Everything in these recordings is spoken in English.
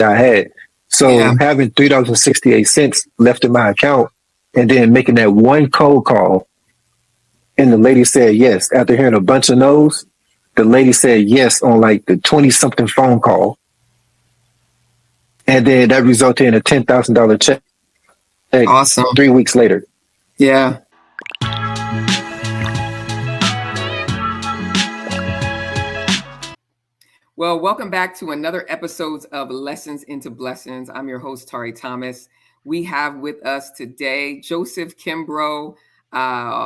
I had. So having $3.68 left in my account and then making that one cold call, and the lady said yes. After hearing a bunch of no's, the lady said yes on like the 20-something phone call. And then that resulted in a $10,000 check. Awesome. 3 weeks later. Yeah. Well, welcome back to another episode of Lessons into Blessings. I'm your host, Tari Thomas. We have with us today Joseph Kimbrough,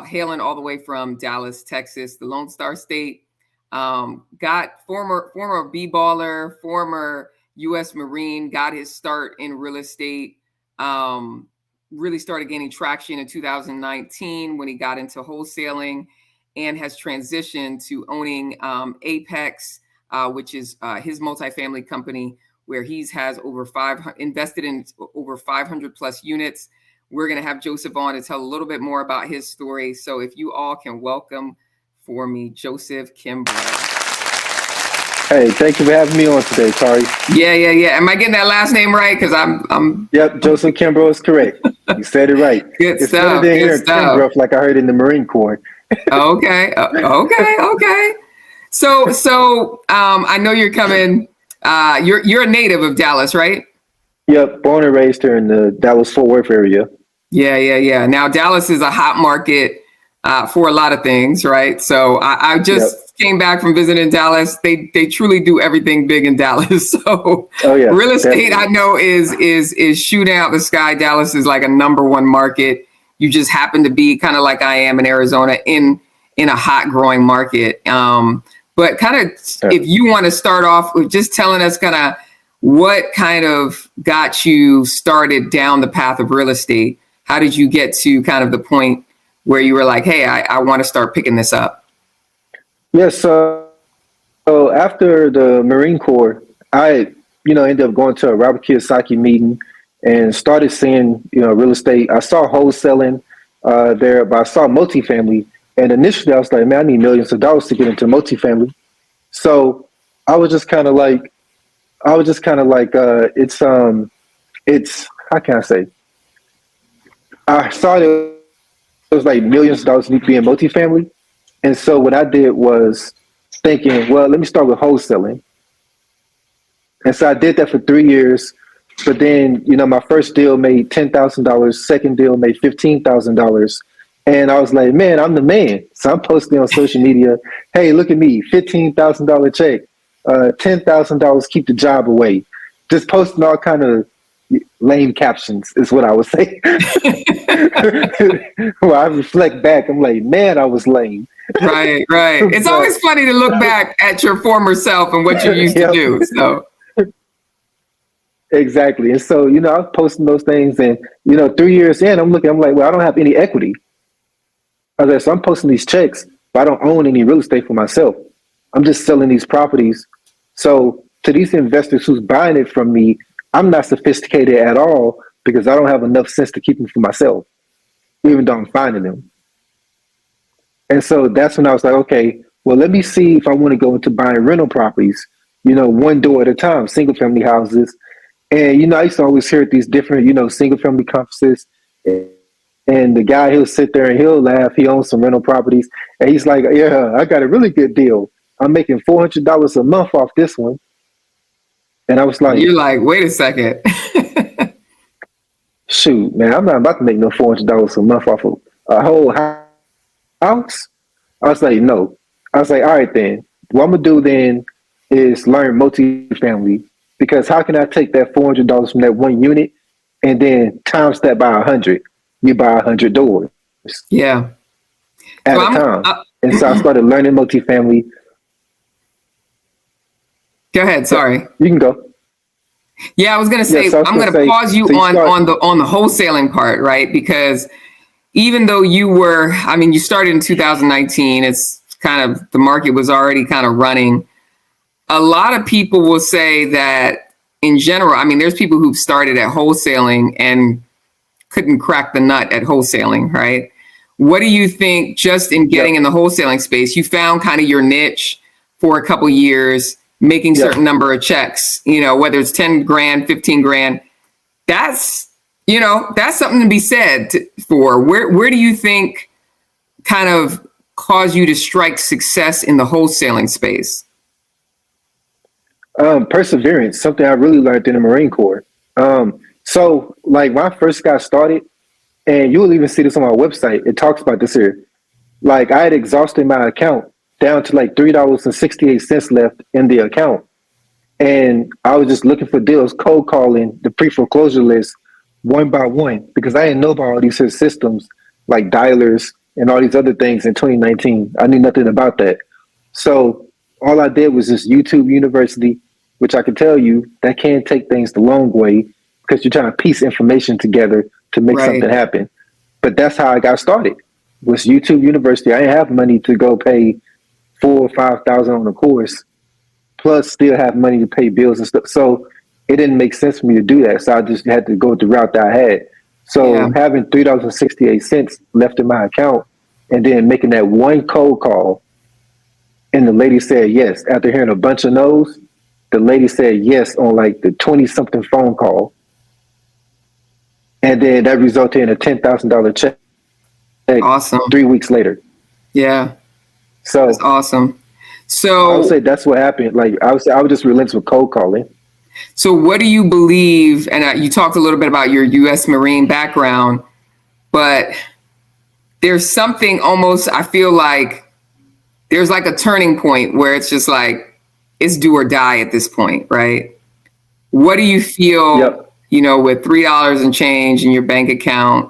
hailing all the way from Dallas, Texas, the Lone Star State. Got former B-baller, former U.S. Marine, got his start in real estate. Really started gaining traction in 2019 when he got into wholesaling, and has transitioned to owning Apex, which is his multifamily company, where he's has invested in over 500 plus units. We're going to have Joseph on to tell a little bit more about his story. So if you all can welcome for me, Joseph Kimbrough. Hey, thank you for having me on today, Tari. Yeah. Am I getting that last name right? Because I'm. Yep, Joseph Kimbrough is correct. You said it right. Good it's stuff. Better than hearing Kimbrough, like I heard in the Marine Corps. Okay. So I know you're coming. You're a native of Dallas, right? Yep, born and raised here in the Dallas-Fort Worth area. Yeah. Now Dallas is a hot market for a lot of things, right? So I just came back from visiting Dallas. They truly do everything big in Dallas. So real estate, definitely. I know is shooting out the sky. Dallas is like a number one market. You just happen to be kind of like I am in Arizona in a hot growing market. But kind of, if you want to start off with just telling us kind of what kind of got you started down the path of real estate. How did you get to kind of the point where you were like, hey, I want to start picking this up? Yes. So after the Marine Corps, I, ended up going to a Robert Kiyosaki meeting and started seeing, real estate. I saw wholesaling there, but I saw multifamily. And initially I was like, man, I need millions of dollars to get into multifamily. So I was just kind of like, it's how can I say? I saw it was like millions of dollars need to be in multifamily. And so what I did was thinking, well, let me start with wholesaling. And so I did that for 3 years. But then, my first deal made $10,000. Second deal made $15,000. And I was like, man, I'm the man. So I'm posting on social media, hey, look at me, $15,000 check, $10,000, keep the job away. Just posting all kind of lame captions is what I would say. Well, I reflect back, I'm like, man, I was lame. Right. It's always funny to look back at your former self and what you used to do. So. Exactly. And so, I was posting those things, and, 3 years in, I'm like, well, I don't have any equity. Okay, so I'm posting these checks, but I don't own any real estate for myself. I'm just selling these properties. So to these investors who's buying it from me, I'm not sophisticated at all because I don't have enough sense to keep them for myself, even though I'm finding them. And so that's when I was like, okay, well, let me see if I want to go into buying rental properties, one door at a time, single family houses. And, I used to always hear at these different, single family conferences. And the guy, he'll sit there and he'll laugh. He owns some rental properties. And he's like, yeah, I got a really good deal. I'm making $400 a month off this one. And I was like, you're like, wait a second. Shoot, man, I'm not about to make no $400 a month off of a whole house. I was like, no. I was like, all right, then. What I'm going to do then is learn multifamily. Because how can I take that $400 from that one unit and then times that by 100? You buy 100 doors. Yeah. At a time. And so I started learning multifamily. Go ahead. Sorry. You can go. Yeah, I was going to say, I'm going to pause you on the wholesaling part, right? Because even though you started in 2019, it's kind of, the market was already kind of running. A lot of people will say that in general, there's people who've started at wholesaling and couldn't crack the nut at wholesaling, right? What do you think, just in getting in the wholesaling space, you found kind of your niche for a couple years, making Yeah. certain number of checks, whether it's 10 grand, 15 grand, that's something to be said for. Where do you think kind of caused you to strike success in the wholesaling space? Perseverance, something I really learned in the Marine Corps. So like when I first got started, and you will even see this on my website, it talks about this here. Like I had exhausted my account down to like $3.68 left in the account. And I was just looking for deals, cold calling the pre-foreclosure list one by one because I didn't know about all these systems like dialers and all these other things in 2019. I knew nothing about that. So all I did was just YouTube University, which I can tell you that can take things the long way because you're trying to piece information together to make Right. something happen. But that's how I got started. Was YouTube University. I didn't have money to go pay 4 or 5 thousand on a course, plus still have money to pay bills and stuff. So it didn't make sense for me to do that. So I just had to go the route that I had. So Yeah. having $3.68 left in my account and then making that one cold call, and the lady said yes. After hearing a bunch of no's, the lady said yes on like the 20 something phone call. And then that resulted in a $10,000 check Awesome. 3 weeks later. Yeah. So That's awesome. I So, would say that's what happened. Like I would say I would just relent with cold calling. so what do you believe? And you talked a little bit about your U.S. Marine background, but there's something almost, I feel like there's like a turning point where it's just like, it's do or die at this point, right? What do you feel, Yep. With $3 and change in your bank account,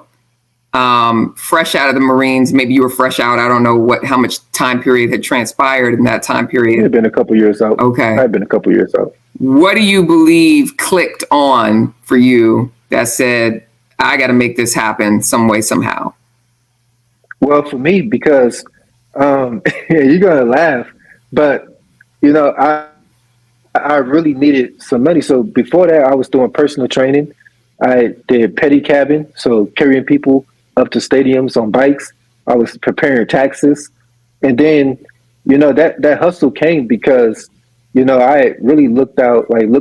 fresh out of the Marines, maybe you were fresh out. I don't know how much time period had transpired in that time It period. had been a couple years out. Okay. I've been a couple years out. What do you believe clicked on for you that said, I got to make this happen some way, somehow? Well, for me, because you're gonna laugh, but I really needed some money. So before that, I was doing personal training. I did petty cabin, so carrying people up to stadiums on bikes. I was preparing taxes, and then that hustle came because I really looked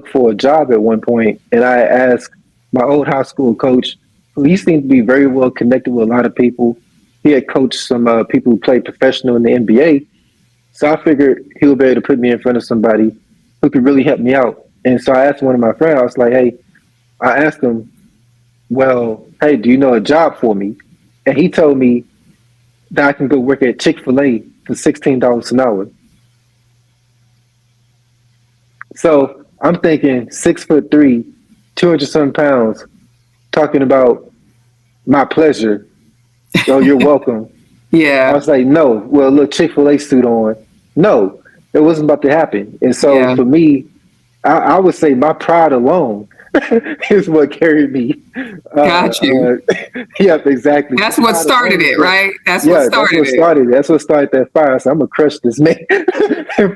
for a job at one point, and I asked my old high school coach, who he seemed to be very well connected with a lot of people. He had coached some people who played professional in the NBA, so I figured he would be able to put me in front of somebody who could really help me out. And so I asked one of my friends, I was like, hey, I asked him, well, hey, do you know a job for me? And he told me that I can go work at Chick-fil-A for $16 an hour. So I'm thinking 6'3", 200 some pounds, talking about my pleasure. Oh, you're welcome. I Yeah. was like, no, well, look, Chick-fil-A suit on. No, it wasn't about to happen. And so Yeah. for me, I would say my pride alone is what carried me. Got you. Yep, exactly. That's what started it, right? That's what started it. That's what started that fire. So I'm gonna crush this man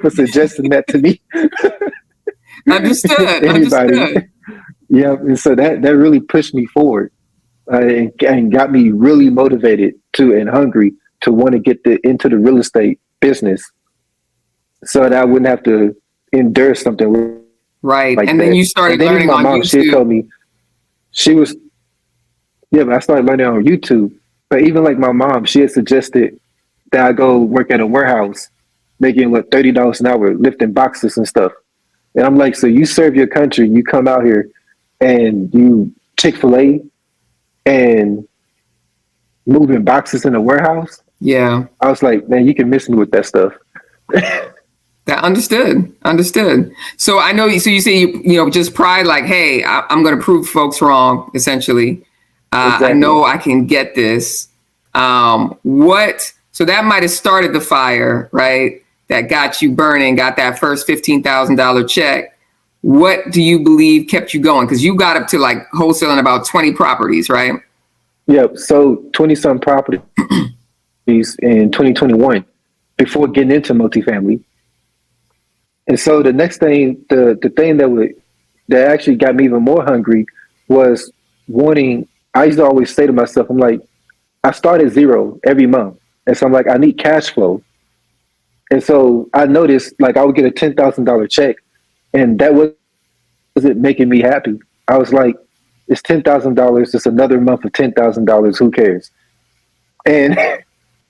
for suggesting that to me. Understood. Anybody. Understood. Yeah, and so that really pushed me forward and got me really motivated and hungry to want to get into the real estate business, so that I wouldn't have to endure something Right. like And that. then you started And then even learning my on mom, she had YouTube. told me but I started learning on YouTube. But even like my mom, she had suggested that I go work at a warehouse, making $30 an hour, lifting boxes and stuff. And I'm like, so you serve your country, you come out here and you Chick-fil-A and moving boxes in a warehouse? Yeah. I was like, man, you can miss me with that stuff. That understood. So I know, so you say, just pride, like, hey, I'm going to prove folks wrong, essentially. Exactly. I know I can get this. So that might have started the fire, right? That got you burning, got that first $15,000 check. What do you believe kept you going? Because you got up to like wholesaling about 20 properties, right? Yep. So 20 some properties in 2021 before getting into multifamily. And so the next thing, the thing that actually got me even more hungry was wanting. I used to always say to myself, I'm like, I start at zero every month, and so I'm like, I need cash flow. And so I noticed, like, I would get a $10,000 check, and that wasn't making me happy. I was like, it's $10,000. It's another month of $10,000. Who cares? And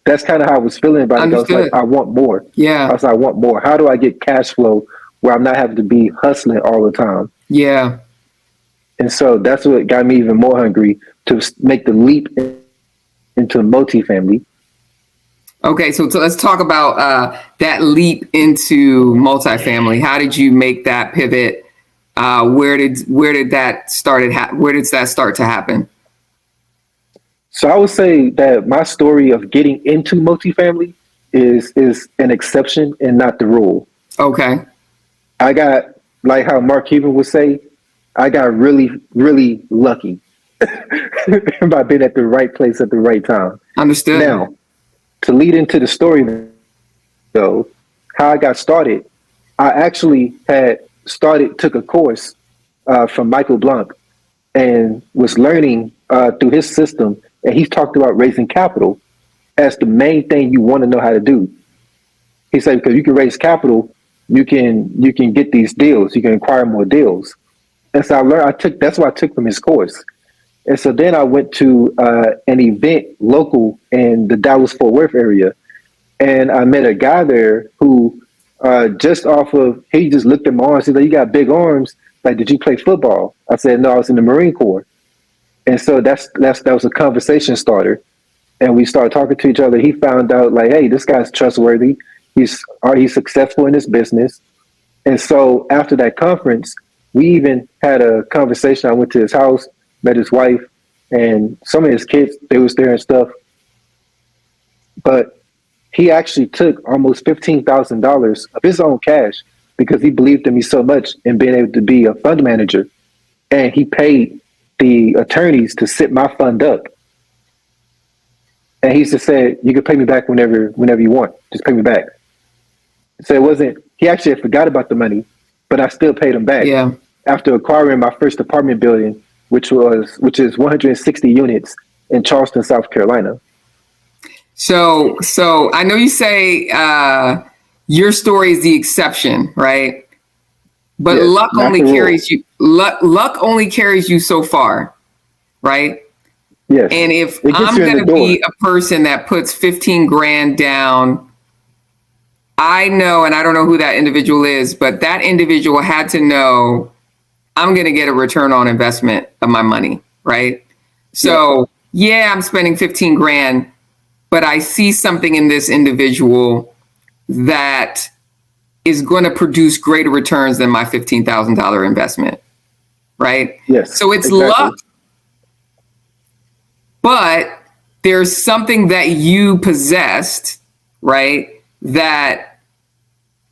that's kind of how I was feeling about it. I was like, Understood. I want more. I Yeah. was like, I want more. How do I get cash flow where I'm not having to be hustling all the time? Yeah. And so that's what got me even more hungry to make the leap into multifamily. Okay, so let's talk about that leap into multifamily. How did you make that pivot? Where did that start to happen? So I would say that my story of getting into multifamily is an exception and not the rule. Okay. I got, like how Mark Cuban would say, I got really, really lucky by being at the right place at the right time. Understood. Now, to lead into the story, though, how I got started, I actually took a course from Michael Blanc and was learning through his system. And he talked about raising capital as the main thing you want to know how to do. He said, because you can raise capital, you can get these deals, you can acquire more deals. And so I learned, that's what I took from his course. And so then I went to an event local in the Dallas Fort Worth area. And I met a guy there who he just looked at my arms. He said, you got big arms. Like, did you play football? I said, no, I was in the Marine Corps. And so that was a conversation starter. And we started talking to each other. He found out like, hey, this guy's trustworthy. He's successful in his business. And so after that conference, we even had a conversation. I went to his house, met his wife, and some of his kids, they was there and stuff. But he actually took almost $15,000 of his own cash because he believed in me so much and being able to be a fund manager. And he paid the attorneys to set my fund up. And he just said, you can pay me back whenever you want. Just pay me back. So he actually had forgot about the money, but I still paid him back. Yeah. After acquiring my first apartment building, which is 160 units in Charleston, South Carolina. So I know you say your story is the exception, right? But Yes, luck not only the rule. carries you. Luck only carries you so far, right? Yes. And if It gets I'm you in going the to door. be a person that puts 15 grand down, I know, and I don't know who that individual is, but that individual had to know I'm going to get a return on investment of my money, right? So yeah, I'm spending 15 grand, but I see something in this individual that is going to produce greater returns than my $15,000 investment, right? Yes. So it's exactly. luck, but there's something that you possessed, right? That,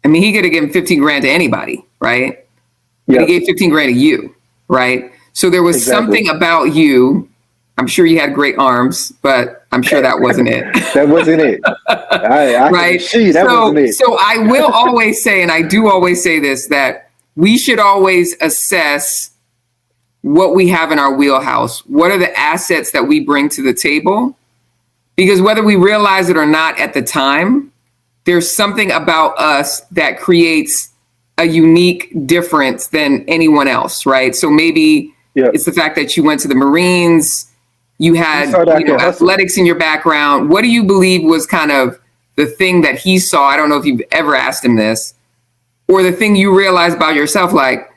I mean, he could have given 15 grand to anybody, right? But he gave 15 grand to you, right? So there was something about you. I'm sure you had great arms, but I'm sure that wasn't it. That wasn't it. Right. Wasn't it. So I will always say, and I do always say this, that we should always assess what we have in our wheelhouse. What are the assets that we bring to the table? Because whether we realize it or not at the time, there's something about us that creates a unique difference than anyone else, right? So maybe it's the fact that you went to the Marines, you had athletics in your background. What do you believe was kind of the thing that he saw? I don't know if you've ever asked him this, or the thing you realized about yourself, like,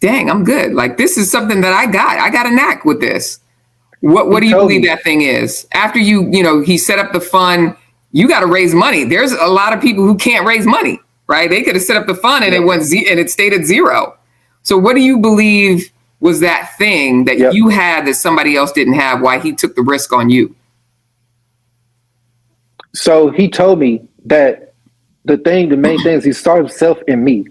dang, I'm good. Like, this is something that I got a knack with this. What do you believe that thing is? After he set up the fund, you got to raise money. There's a lot of people who can't raise money, right? They could have set up the fund and it stayed at zero. So what do you believe was that thing that you had that somebody else didn't have, why he took the risk on you? So he told me that the main thing is he saw himself in me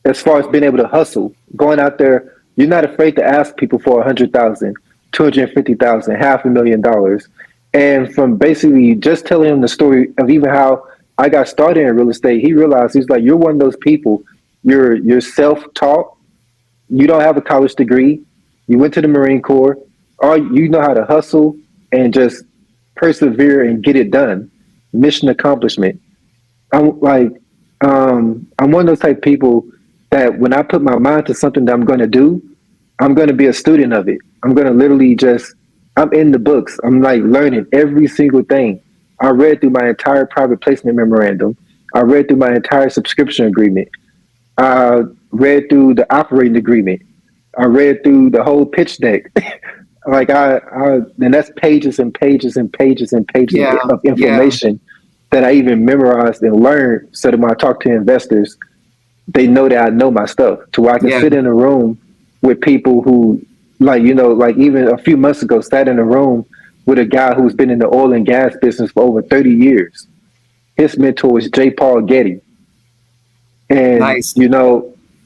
as far as being able to hustle, going out there. You're not afraid to ask people for $100,000, $250,000, $500,000. And from basically just telling him the story of even how I got started in real estate, he realized, he's like, you're one of those people, you're self-taught. You don't have a college degree. You went to the Marine Corps. Or you know how to hustle and just persevere and get it done. Mission accomplishment. I'm one of those type of people. that when I put my mind to something that I'm going to do, I'm going to be a student of it. I'm going to literally I'm in the books. I'm like learning every single thing. I read through my entire private placement memorandum. I read through my entire subscription agreement. I read through the operating agreement. I read through the whole pitch deck. Like and that's pages and pages and pages and pages Yeah. of Yeah. information that I even memorized and learned, so that when I talk to investors, they know that I know my stuff. To where I can Yeah. sit in a room with people who, like, like even a few months ago, sat in a room with a guy who's been in the oil and gas business for over 30 years. His mentor was J. Paul Getty. And, Nice.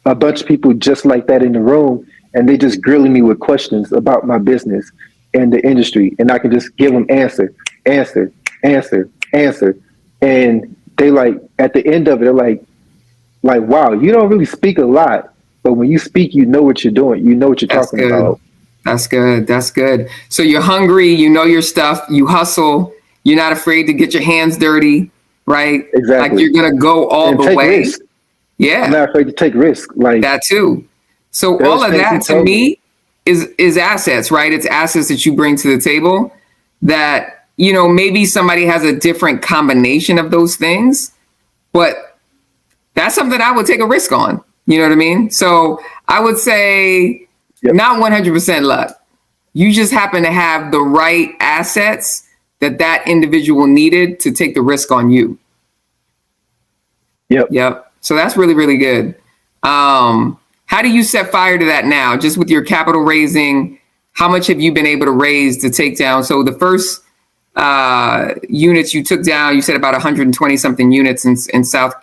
a bunch of people just like that in the room, and they just grilling me with questions about my business and the industry. And I can just give them answer, answer, answer, answer. And they like, at the end of it, they're like, wow, you don't really speak a lot, but when you speak, you know what you're doing. You know what you're That's talking good. about. That's good. That's good. So you're hungry, you know your stuff, you hustle, you're not afraid to get your hands dirty, right? Like Exactly. you're going to go all And the take way. risks. I'm Yeah, not afraid to take risks. Like, that too. So there's all of things he that to told me. me is assets, right? It's assets that you bring to the table that, maybe somebody has a different combination of those things, but that's something I would take a risk on. You know what I mean? So I would say Yep. not 100% luck. You just happen to have the right assets that individual needed to take the risk on you. Yep. Yep. So that's really, really good. How do you set fire to that now? Just with your capital raising, how much have you been able to raise to take down? So the first units you took down, you said about 120 something units in South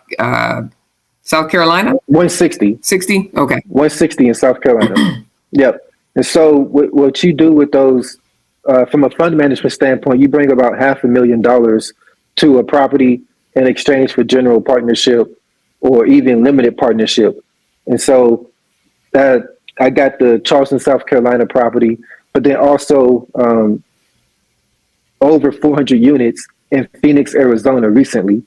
Carolina? 160. 60? Okay. 160 in South Carolina. Yep. And so what you do with those, from a fund management standpoint, you bring about $500,000 to a property in exchange for general partnership or even limited partnership. And so I got the Charleston, South Carolina property, but then also over 400 units in Phoenix, Arizona recently.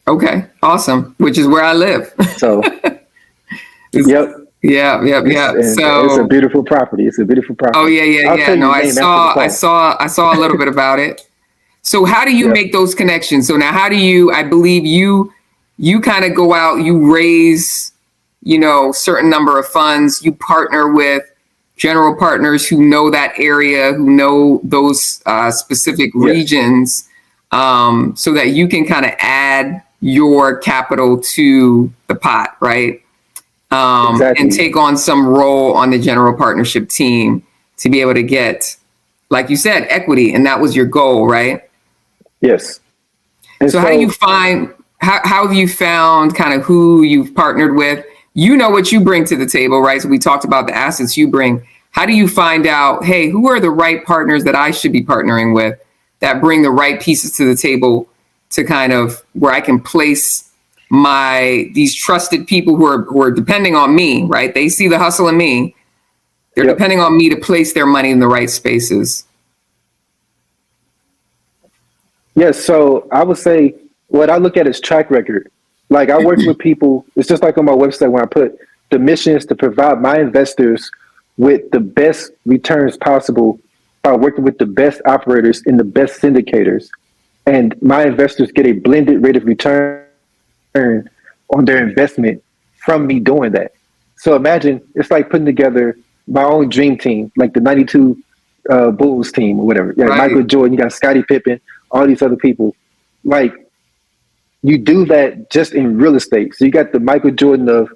Okay. Awesome. Which is where I live. So, yep. Yeah. It's a So, beautiful property. It's a beautiful oh property. yeah. I'll tell you No, the name after the call. I saw a little bit about it. So how do you Yep. make those connections? So now how do you, I believe you kind of go out, you raise, certain number of funds, you partner with general partners who know that area, who know those specific Yes. regions, so that you can kind of add your capital to the pot, right? Exactly. And take on some role on the general partnership team to be able to get, like you said, equity. And that was your goal, right? Yes. And So how do you find, how have you found kind of who you've partnered with? You know what you bring to the table, right? So we talked about the assets you bring. How do you find out, hey, who are the right partners that I should be partnering with that bring the right pieces to the table to kind of where I can place these trusted people who are depending on me, right? They see the hustle in me. They're Yep. depending on me to place their money in the right spaces. Yes. So I would say what I look at is track record. Like, I work with people. It's just like on my website when I put the mission is to provide my investors with the best returns possible by working with the best operators and the best syndicators. And my investors get a blended rate of return on their investment from me doing that. So imagine it's like putting together my own dream team, like the 92 Bulls team or whatever. Yeah, Right. Michael Jordan, you got Scottie Pippen, all these other people. Like, you do that just in real estate. So you got the Michael Jordan of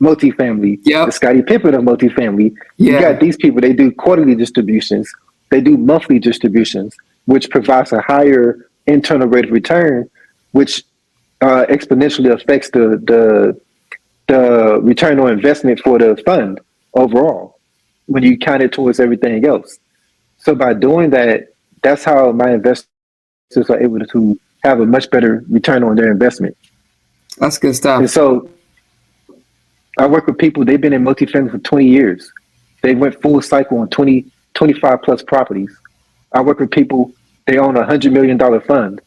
multifamily, Yep. the Scottie Pippen of multifamily. You Yeah. got these people, they do quarterly distributions, they do monthly distributions, which provides a higher internal rate of return, which exponentially affects the return on investment for the fund overall when you count it towards everything else. So by doing that, that's how my investors are able to have a much better return on their investment. That's good And stuff. so I work with people, they've been in multifamily for 20 years. They went full cycle on 20, 25 plus properties. I work with people, they own $100 million fund.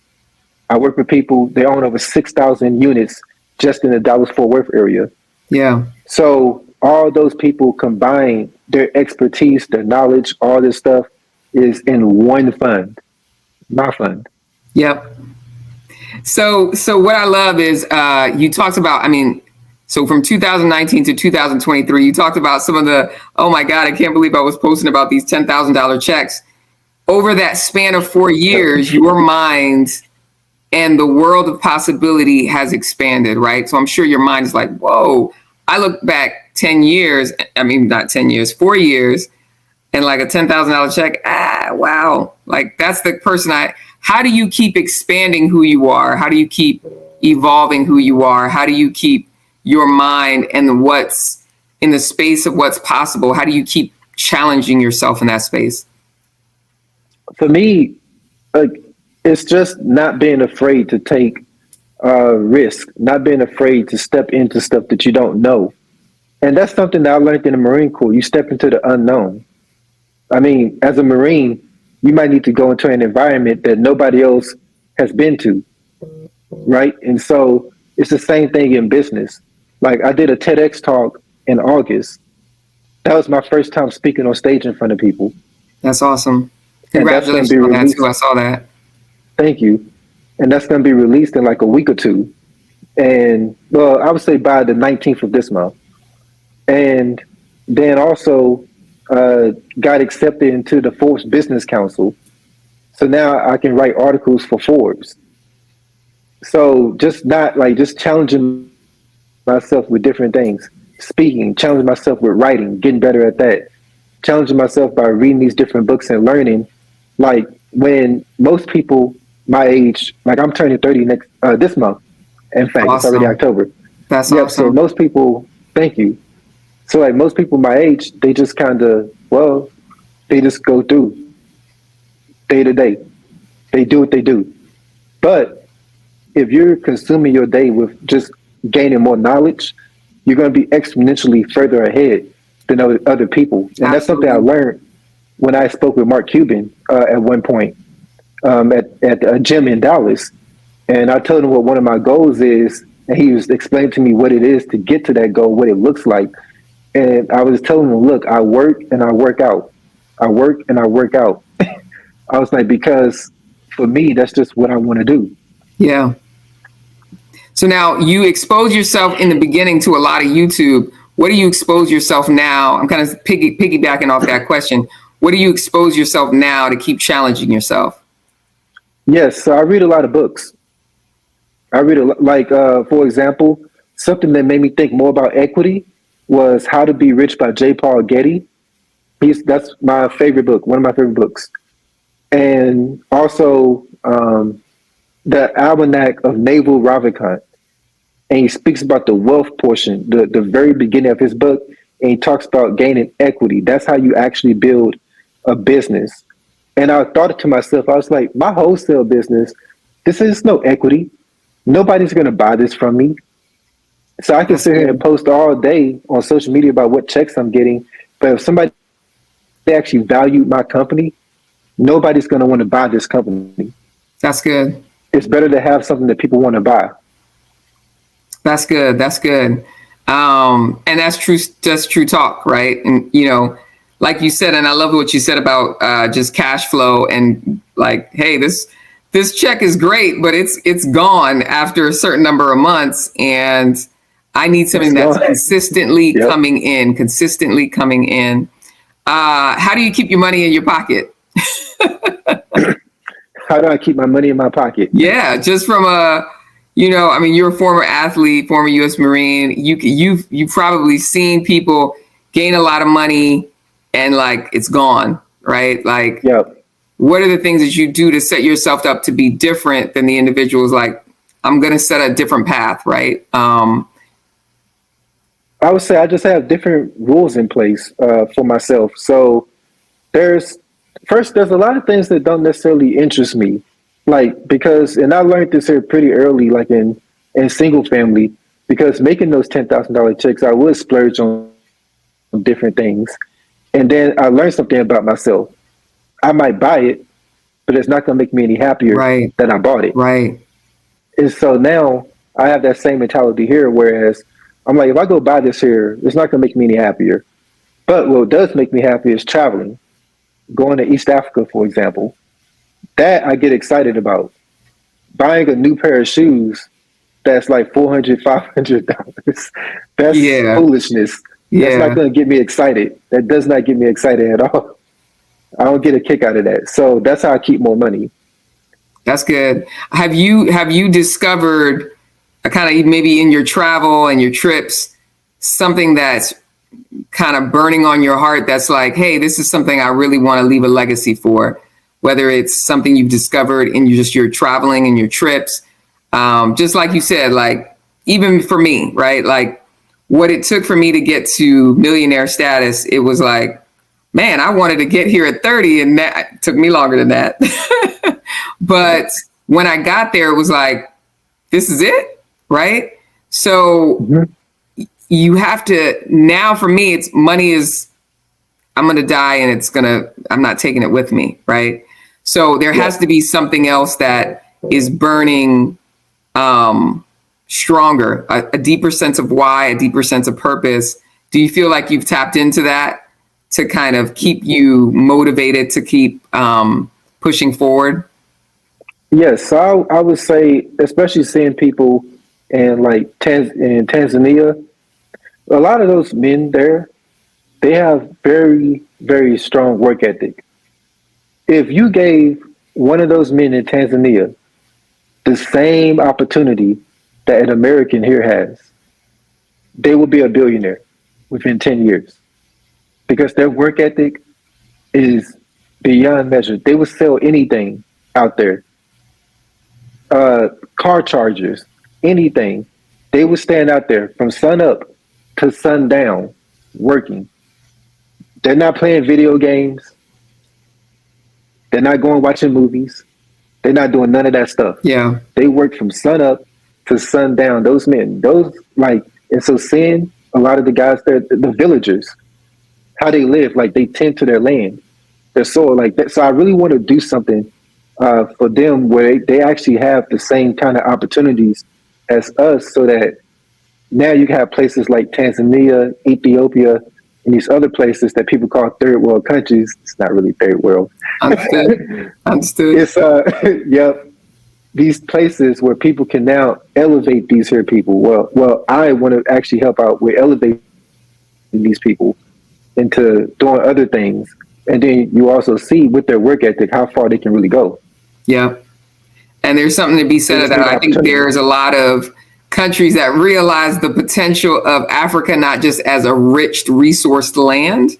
I work with people, they own over 6,000 units just in the Dallas-Fort Worth area. Yeah. So all those people combine their expertise, their knowledge, all this stuff is in one fund, my fund. Yep. So what I love is you talked about, I mean, so from 2019 to 2023, you talked about some of the, oh my God, I can't believe I was posting about these $10,000 checks. Over that span of 4 years, your mind and the world of possibility has expanded, right? So I'm sure your mind is like, whoa, I look back 10 years, I mean, not 10 years, 4 years, and like a $10,000 check, wow. Like that's the person how do you keep expanding who you are? How do you keep evolving who you are? How do you keep your mind and what's in the space of what's possible? How do you keep challenging yourself in that space? For me, like, it's just not being afraid to take risk, not being afraid to step into stuff that you don't know. And that's something that I learned in the Marine Corps. You step into the unknown. I mean, as a Marine, you might need to go into an environment that nobody else has been to, right? And so it's the same thing in business. Like I did a TEDx talk in August. That was my first time speaking on stage in front of people. That's awesome. And that's going to Congratulations be on that released. too. I saw that. Thank you. And that's going to be released in like a week or two. And well, I would say by the 19th of this month. And then also got accepted into the Forbes Business Council. So now I can write articles for Forbes. So just challenging myself with different things, speaking, challenging myself with writing, getting better at that, challenging myself by reading these different books and learning. Like when most people my age, like I'm turning 30 next this month. In fact, It's already Awesome. October. That's Yep. So awesome. most people, thank you. So like most people my age, they just kind of, well, they just go through day to day. They do what they do. But if you're consuming your day with just gaining more knowledge, you're going to be exponentially further ahead than other people. And that's something I Absolutely. learned when I spoke with Mark Cuban at one point at a gym in Dallas. And I told him what one of my goals is. And he was explaining to me what it is to get to that goal, what it looks like. And I was telling him, look, I work and I work out. I work and I work out. I was like, because for me, that's just what I want to do. Yeah. So now you expose yourself in the beginning to a lot of YouTube. What do you expose yourself now? I'm kind of piggybacking off that question. What do you expose yourself now to keep challenging yourself? Yes, so I read a lot of books. I read for example, something that made me think more about equity was How to Be Rich by J. Paul Getty. That's my favorite book, one of my favorite books. And also the Almanac of Naval Ravikant. And he speaks about the wealth portion, the very beginning of his book, and he talks about gaining equity. That's how you actually build a business. And I thought it to myself, I was like, my wholesale business, this is no equity. Nobody's going to buy this from me. So I can That's sit here and good. post all day on social media about what checks I'm getting. But if somebody actually valued my company, nobody's going to want to buy this company. That's good. It's better to have something that people want to buy. That's good. That's good. And that's true. That's true talk, right? And like you said, and I love what you said about just cash flow and like, hey, this check is great, but it's gone after a certain number of months, and I need It's something that's gone. consistently Yep. coming in, consistently coming in. How do you keep your money in your pocket? How do I keep my money in my pocket? Yeah, just from I mean, you're a former athlete, former U.S. Marine. You've probably seen people gain a lot of money and like it's gone, right? Like, Yep. what are the things that you do to set yourself up to be different than the individuals? Like, I'm going to set a different path, right? I would say I just have different rules in place for myself. So there's there's a lot of things that don't necessarily interest me, like and I learned this here pretty early, like in single family, because making those $10,000 checks, I would splurge on different things, and then I learned something about myself. I might buy it, but it's not going to make me any happier Right, that I bought it. right. And so now I have that same mentality here, whereas I'm like, if I go buy this here, it's not gonna make me any happier. But what does make me happy is traveling, going to East Africa, for example. That I get excited about. Buying a new pair of shoes that's like $400, $500. That's Yeah. foolishness. That's not Yeah. going to get me excited. That does not get me excited at all. I don't get a kick out of that. So that's how I keep more money. That's good. Have you discovered kind of maybe in your travel and your trips something that's kind of burning on your heart that's like, hey, this is something I really want to leave a legacy for, whether it's something you've discovered in your traveling and your trips. Just like you said, like even for me, right? Like what it took for me to get to millionaire status, it was like, man, I wanted to get here at 30 and that took me longer than that. But when I got there, it was like, this is it, right? So Mm-hmm. you have to, now for me, it's money is, I'm going to die and I'm not taking it with me, right? So there Yeah. has to be something else that is burning stronger, a deeper sense of why, a deeper sense of purpose. Do you feel like you've tapped into that to kind of keep you motivated to keep pushing forward? Yes. So I would say, especially seeing people in like in Tanzania, a lot of those men there, they have very, very strong work ethic. If you gave one of those men in Tanzania the same opportunity that an American here has, they will be a billionaire within 10 years because their work ethic is beyond measure. They will sell anything out there, car chargers, anything. They will stand out there from sun up to sundown working. They're not playing video games. They're not going watching movies. They're not doing none of that stuff. Yeah. They work from sun up to sundown. Those men, and so seeing a lot of the guys there, the villagers, how they live, like they tend to their land, their soil, like that. So I really want to do something for them where they actually have the same kind of opportunities as us, so that now you can have places like Tanzania, Ethiopia, and these other places that people call third world countries. It's not really third world. Understood. Understood. It's yeah, these places where people can now elevate these here people. Well, I want to actually help out with elevating these people into doing other things, and then you also see with their work ethic how far they can really go. Yeah. And there's something to be said of that. I think there's a lot of countries that realize the potential of Africa, not just as a rich, resourced land,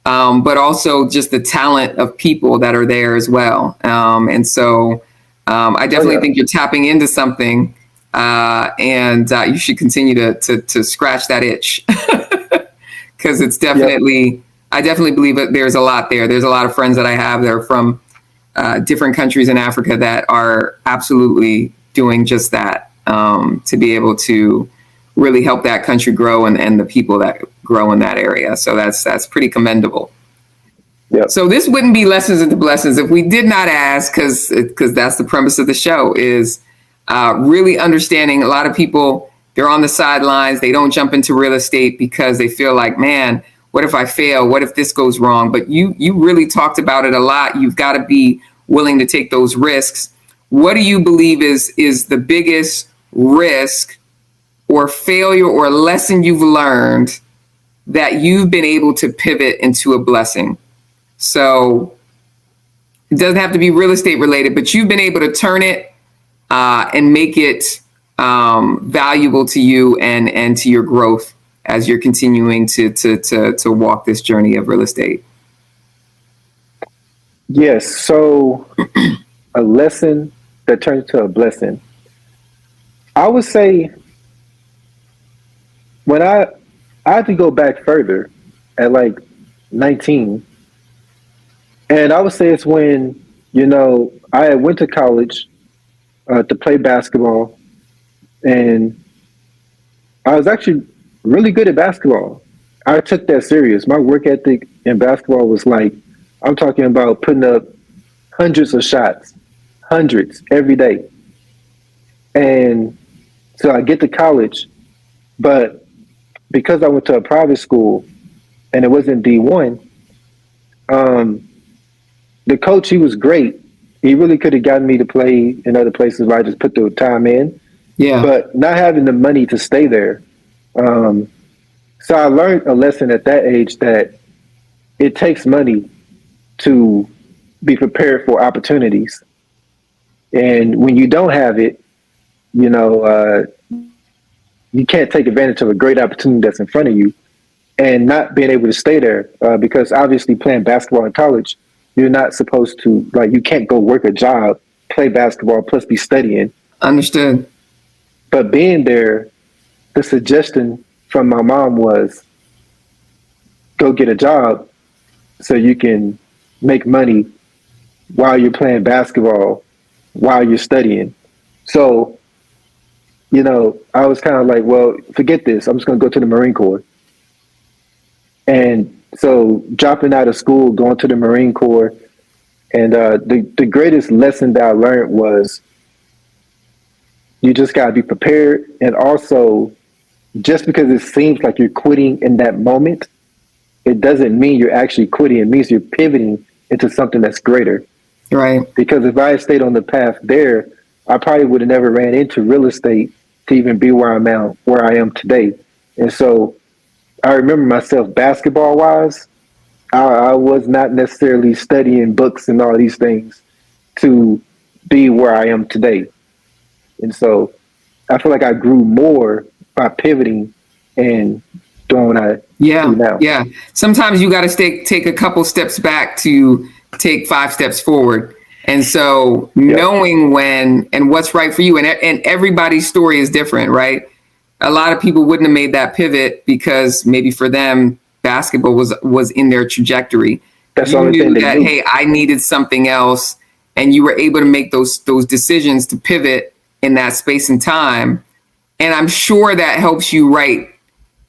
but also just the talent of people that are there as well. And so I definitely think you're tapping into something, and you should continue to scratch that itch, because it's definitely, I definitely believe that there's a lot there. There's a lot of friends that I have that are from different countries in Africa that are absolutely doing just that, to be able to really help that country grow and the people that grow in that area. So that's pretty commendable. Yep. So this wouldn't be Lessons into Blessings if we did not ask, because that's the premise of the show, is really understanding. A lot of people, they're on the sidelines. They don't jump into real estate because they feel like, man, what if I fail? What if this goes wrong? But you really talked about it a lot. You've got to be willing to take those risks. What do you believe is the biggest risk or failure or lesson you've learned that you've been able to pivot into a blessing? So it doesn't have to be real estate related, but you've been able to turn it and make it valuable to you and to your growth as you're continuing to walk this journey of real estate. Yes. So a lesson that turns into a blessing. I would say when I had to go back further at like 19, and I would say it's when, I went to college to play basketball, and I was actually really good at basketball. I took that serious. My work ethic in basketball was like, I'm talking about putting up hundreds of shots, hundreds every day. And so I get to college, but because I went to a private school and it wasn't D1, um, the coach, he was great. He really could have gotten me to play in other places where I just put the time in, Yeah, but not having the money to stay there. Um, so I learned a lesson at that age that it takes money to be prepared for opportunities. And when you don't have it, you know, you can't take advantage of a great opportunity that's in front of you and not being able to stay there because obviously playing basketball in college, you're not supposed to, like, you can't go work a job, play basketball, plus be studying. understood. But being there, the suggestion from my mom was go get a job so you can make money while you're playing basketball, while you're studying. So, you know, I was kind of like, well, forget this. I'm just going to go to the Marine Corps. And so dropping out of school, going to the Marine Corps, and the greatest lesson that I learned was you just got to be prepared. And also, just because it seems like you're quitting in that moment, it doesn't mean you're actually quitting. It means you're pivoting into something that's greater. Right. Because if I had stayed on the path there, I probably would have never ran into real estate to even be where I am today. And so I remember myself basketball wise, I was not necessarily studying books and all these things to be where I am today. And so I feel like I grew more by pivoting and doing what I do now. Yeah. Sometimes you got to take a couple steps back to take 5 steps forward. And so knowing when and what's right for you, and everybody's story is different, right? A lot of people wouldn't have made that pivot because maybe for them basketball was in their trajectory. That's you the only knew thing they that, knew. hey, I needed something else, and you were able to make those decisions to pivot in that space and time. And I'm sure that helps you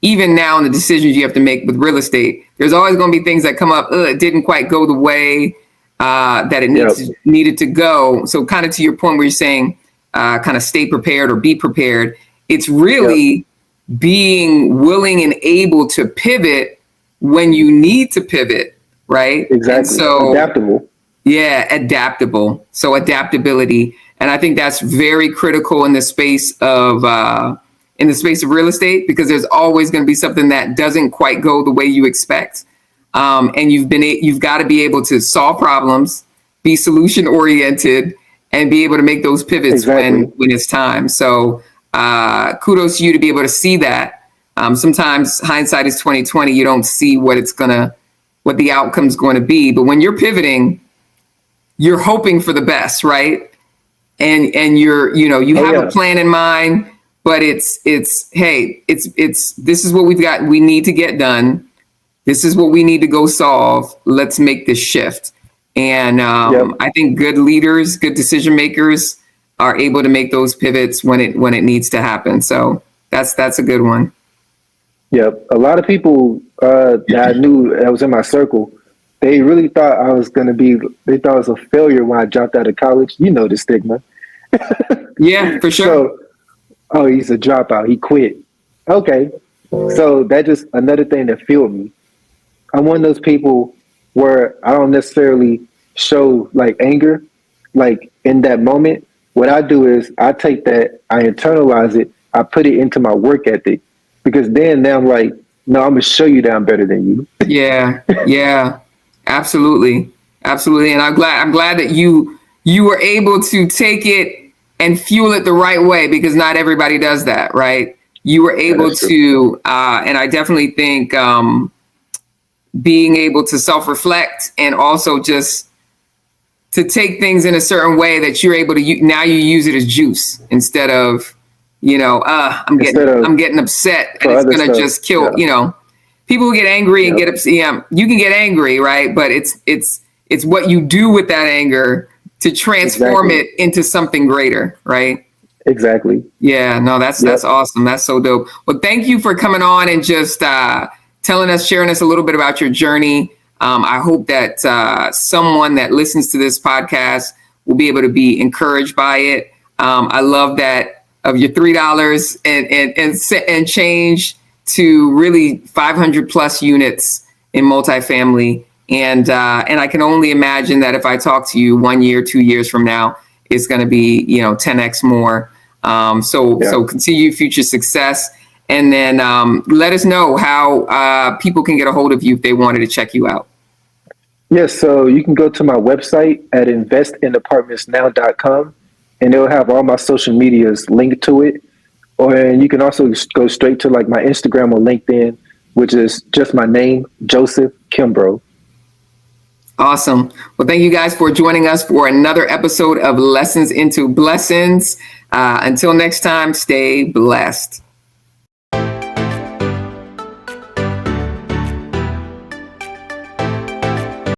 even now in the decisions you have to make with real estate. There's always going to be things that come up. It didn't quite go the way that it needed to go. So kind of to your point where you're saying kind of stay prepared or be prepared. It's really being willing and able to pivot when you need to pivot, right? Exactly. And so adaptable. Yeah, adaptable. So adaptability. And I think that's very critical in the space of real estate, because there's always going to be something that doesn't quite go the way you expect. And you've got to be able to solve problems, be solution oriented, and be able to make those pivots when it's time. So kudos to you to be able to see that. Sometimes hindsight is 20/20. You don't see what the outcome's going to be. But when you're pivoting, you're hoping for the best, right? And you have a plan in mind, but it's hey, it's this is what we've got. We need to get done. This is what we need to go solve. Let's make this shift. And I think good leaders, good decision makers are able to make those pivots when it needs to happen. So that's a good one. Yep. A lot of people that I knew that was in my circle, they really thought they thought I was a failure when I dropped out of college. You know the stigma. Yeah, for sure. So, he's a dropout. He quit. Okay. So that's just another thing that fueled me. I'm one of those people where I don't necessarily show like anger, like in that moment. What I do is I take that, I internalize it, I put it into my work ethic, because now I'm like, no, I'm gonna show you that I'm better than you. Yeah, absolutely. And I'm glad that you were able to take it and fuel it the right way, because not everybody does that, right? You were able to, and I definitely think being able to self-reflect and also just to take things in a certain way that you're able to now you use it as juice instead of, I'm getting upset and it's going to just kill, people who get angry and get upset. Yeah, you can get angry, right? But it's what you do with that anger to transform it into something greater, right? Exactly. Yeah, no, that's awesome. That's so dope. Well, thank you for coming on and just sharing us a little bit about your journey. I hope that someone that listens to this podcast will be able to be encouraged by it. I love that of your $3 and change. to really 500 plus units in multifamily. And I can only imagine that if I talk to you 1 year, 2 years from now, it's going to be, 10x more. So continue future success. And then let us know how people can get a hold of you if they wanted to check you out. Yes, so you can go to my website at investinapartmentsnow.com, and it'll have all my social medias linked to it. And you can also go straight to like my Instagram or LinkedIn, which is just my name, Joseph Kimbrough. Awesome. Well, thank you guys for joining us for another episode of Lessons into Blessings. Until next time, stay blessed.